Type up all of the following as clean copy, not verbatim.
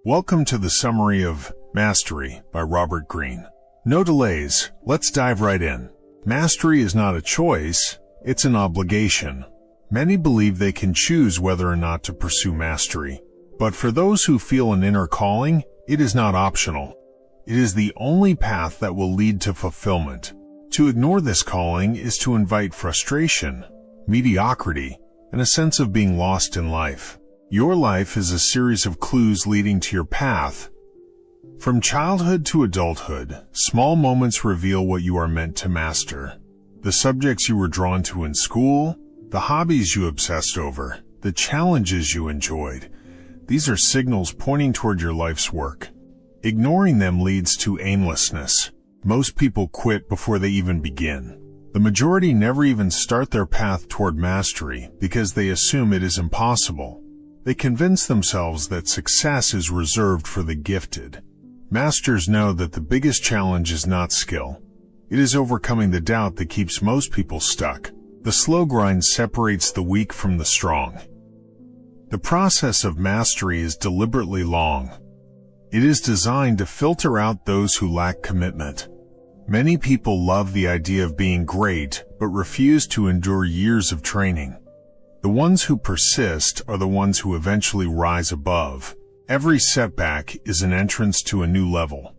Welcome to the summary of Mastery by Robert Greene. No delays, let's dive right in. Mastery is not a choice, it's an obligation. Many believe they can choose whether or not to pursue mastery. But for those who feel an inner calling, it is not optional. It is the only path that will lead to fulfillment. To ignore this calling is to invite frustration, mediocrity, and a sense of being lost in life. Your life is a series of clues leading to your path. From childhood to adulthood, small moments reveal what you are meant to master. The subjects you were drawn to in school, the hobbies you obsessed over, the challenges you enjoyed. These are signals pointing toward your life's work. Ignoring them leads to aimlessness. Most people quit before they even begin. The majority never even start their path toward mastery because they assume it is impossible. They convince themselves that success is reserved for the gifted. Masters know that the biggest challenge is not skill. It is overcoming the doubt that keeps most people stuck. The slow grind separates the weak from the strong. The process of mastery is deliberately long. It is designed to filter out those who lack commitment. Many people love the idea of being great, but refuse to endure years of training. The ones who persist are the ones who eventually rise above. Every setback is an entrance to a new level.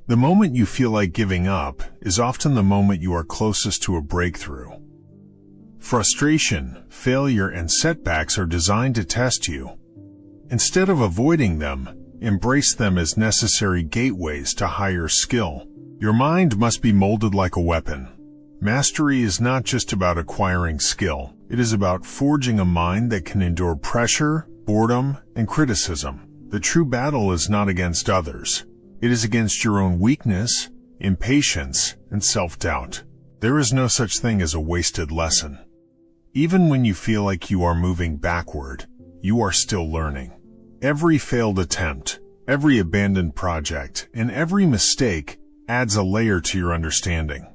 The moment you feel like giving up is often the moment you are closest to a breakthrough. Frustration, failure, and setbacks are designed to test you. Instead of avoiding them, embrace them as necessary gateways to higher skill. Your mind must be molded like a weapon. Mastery is not just about acquiring skill. It is about forging a mind that can endure pressure, boredom, and criticism. The true battle is not against others. It is against your own weakness, impatience, and self-doubt. There is no such thing as a wasted lesson. Even when you feel like you are moving backward, you are still learning. Every failed attempt, every abandoned project, and every mistake adds a layer to your understanding.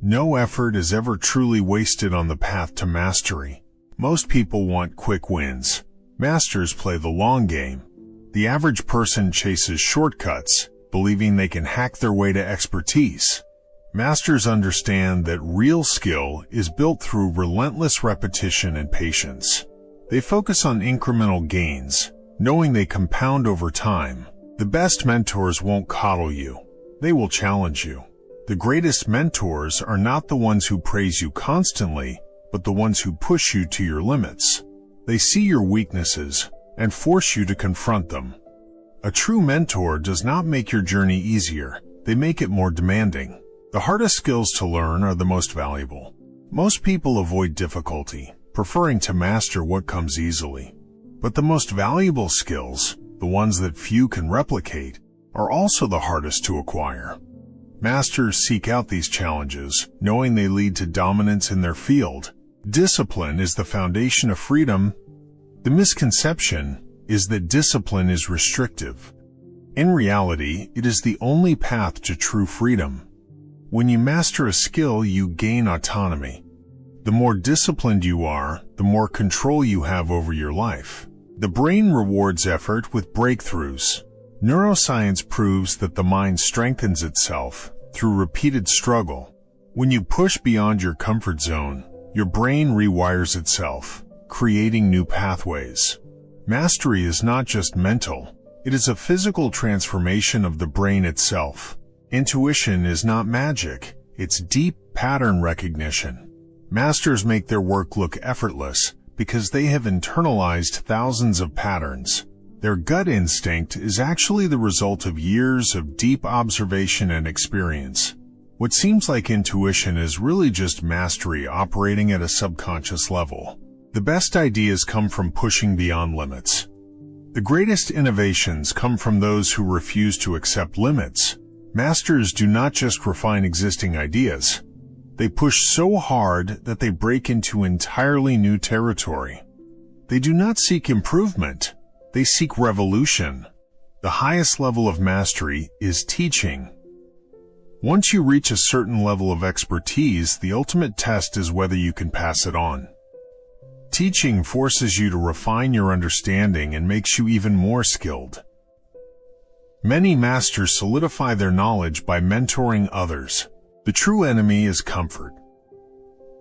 No effort is ever truly wasted on the path to mastery. Most people want quick wins. Masters play the long game. The average person chases shortcuts, believing they can hack their way to expertise. Masters understand that real skill is built through relentless repetition and patience. They focus on incremental gains, knowing they compound over time. The best mentors won't coddle you. They will challenge you. The greatest mentors are not the ones who praise you constantly, but the ones who push you to your limits. They see your weaknesses and force you to confront them. A true mentor does not make your journey easier. They make it more demanding. The hardest skills to learn are the most valuable. Most people avoid difficulty, preferring to master what comes easily. But the most valuable skills, the ones that few can replicate, are also the hardest to acquire. Masters seek out these challenges, knowing they lead to dominance in their field. Discipline is the foundation of freedom. The misconception is that discipline is restrictive. In reality, it is the only path to true freedom. When you master a skill, you gain autonomy. The more disciplined you are, the more control you have over your life. The brain rewards effort with breakthroughs. Neuroscience proves that the mind strengthens itself through repeated struggle. When you push beyond your comfort zone, your brain rewires itself, creating new pathways. Mastery is not just mental, it is a physical transformation of the brain itself. Intuition is not magic, it's deep pattern recognition. Masters make their work look effortless because they have internalized thousands of patterns. Their gut instinct is actually the result of years of deep observation and experience. What seems like intuition is really just mastery operating at a subconscious level. The best ideas come from pushing beyond limits. The greatest innovations come from those who refuse to accept limits. Masters do not just refine existing ideas. They push so hard that they break into entirely new territory. They do not seek improvement. They seek revolution. The highest level of mastery is teaching. Once you reach a certain level of expertise, the ultimate test is whether you can pass it on. Teaching forces you to refine your understanding and makes you even more skilled. Many masters solidify their knowledge by mentoring others. The true enemy is comfort.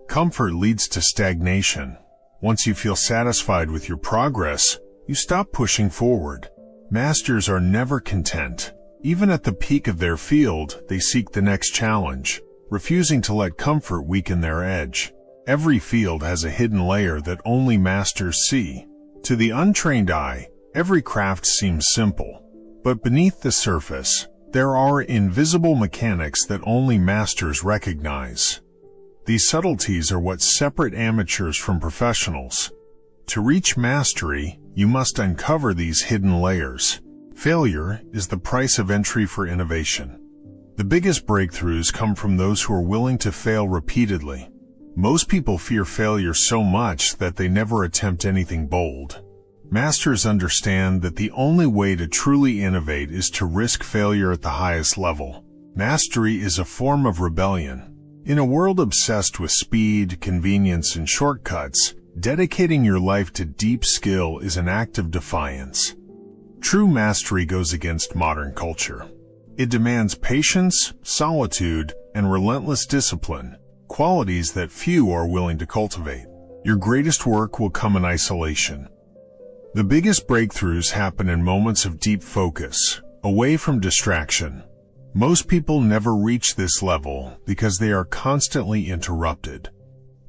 Comfort leads to stagnation. Once you feel satisfied with your progress, you stop pushing forward. Masters are never content. Even at the peak of their field, they seek the next challenge, refusing to let comfort weaken their edge. Every field has a hidden layer that only masters see. To the untrained eye, every craft seems simple. But beneath the surface, there are invisible mechanics that only masters recognize. These subtleties are what separate amateurs from professionals. To reach mastery, you must uncover these hidden layers. Failure is the price of entry for innovation. The biggest breakthroughs come from those who are willing to fail repeatedly. Most people fear failure so much that they never attempt anything bold. Masters understand that the only way to truly innovate is to risk failure at the highest level. Mastery is a form of rebellion. In a world obsessed with speed, convenience, and shortcuts, dedicating your life to deep skill is an act of defiance. True mastery goes against modern culture. It demands patience, solitude, and relentless discipline, qualities that few are willing to cultivate. Your greatest work will come in isolation. The biggest breakthroughs happen in moments of deep focus, away from distraction. Most people never reach this level because they are constantly interrupted.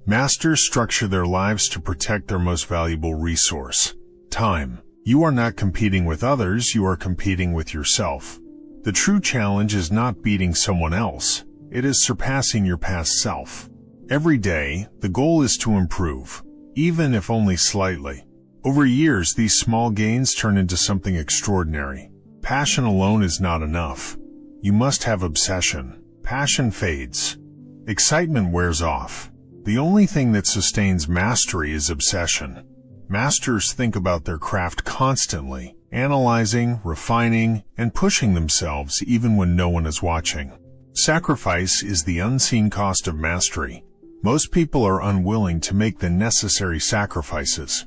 Masters structure their lives to protect their most valuable resource, time. You are not competing with others, you are competing with yourself. The true challenge is not beating someone else, it is surpassing your past self. Every day, the goal is to improve, even if only slightly. Over years, these small gains turn into something extraordinary. Passion alone is not enough. You must have obsession. Passion fades. Excitement wears off. The only thing that sustains mastery is obsession. Masters think about their craft constantly, analyzing, refining, and pushing themselves even when no one is watching. Sacrifice is the unseen cost of mastery. Most people are unwilling to make the necessary sacrifices.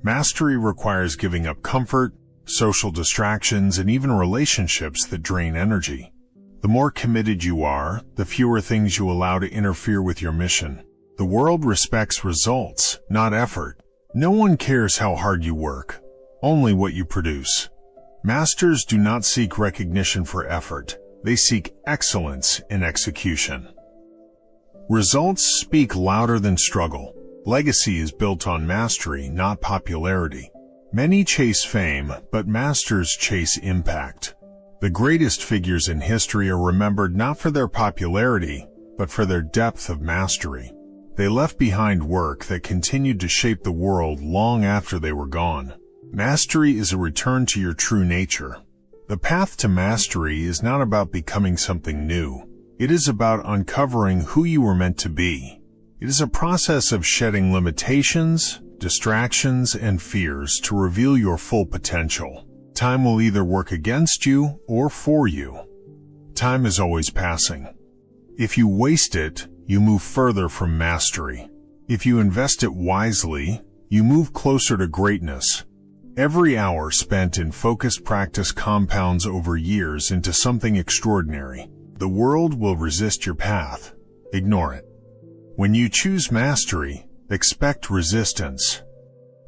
Mastery requires giving up comfort, social distractions, and even relationships that drain energy. The more committed you are, the fewer things you allow to interfere with your mission. The world respects results, not effort. No one cares how hard you work, only what you produce. Masters do not seek recognition for effort. They seek excellence in execution. Results speak louder than struggle. Legacy is built on mastery, not popularity. Many chase fame, but masters chase impact. The greatest figures in history are remembered not for their popularity, but for their depth of mastery. They left behind work that continued to shape the world long after they were gone. Mastery is a return to your true nature. The path to mastery is not about becoming something new. It is about uncovering who you were meant to be. It is a process of shedding limitations, distractions, and fears to reveal your full potential. Time will either work against you or for you. Time is always passing. If you waste it, you move further from mastery. If you invest it wisely, you move closer to greatness. Every hour spent in focused practice compounds over years into something extraordinary. The world will resist your path. Ignore it. When you choose mastery, expect resistance.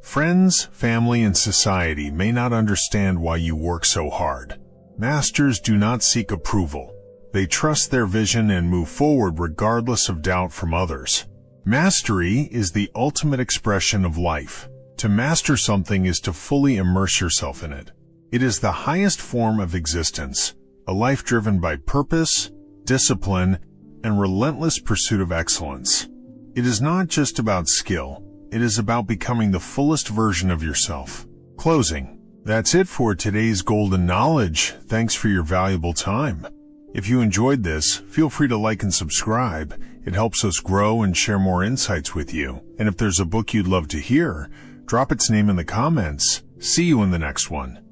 Friends, family, and society may not understand why you work so hard. Masters do not seek approval. They trust their vision and move forward regardless of doubt from others. Mastery is the ultimate expression of life. To master something is to fully immerse yourself in it. It is the highest form of existence, a life driven by purpose, discipline, and relentless pursuit of excellence. It is not just about skill. It is about becoming the fullest version of yourself. Closing. That's it for today's golden knowledge. Thanks for your valuable time. If you enjoyed this, feel free to like and subscribe. It helps us grow and share more insights with you. And if there's a book you'd love to hear, drop its name in the comments. See you in the next one.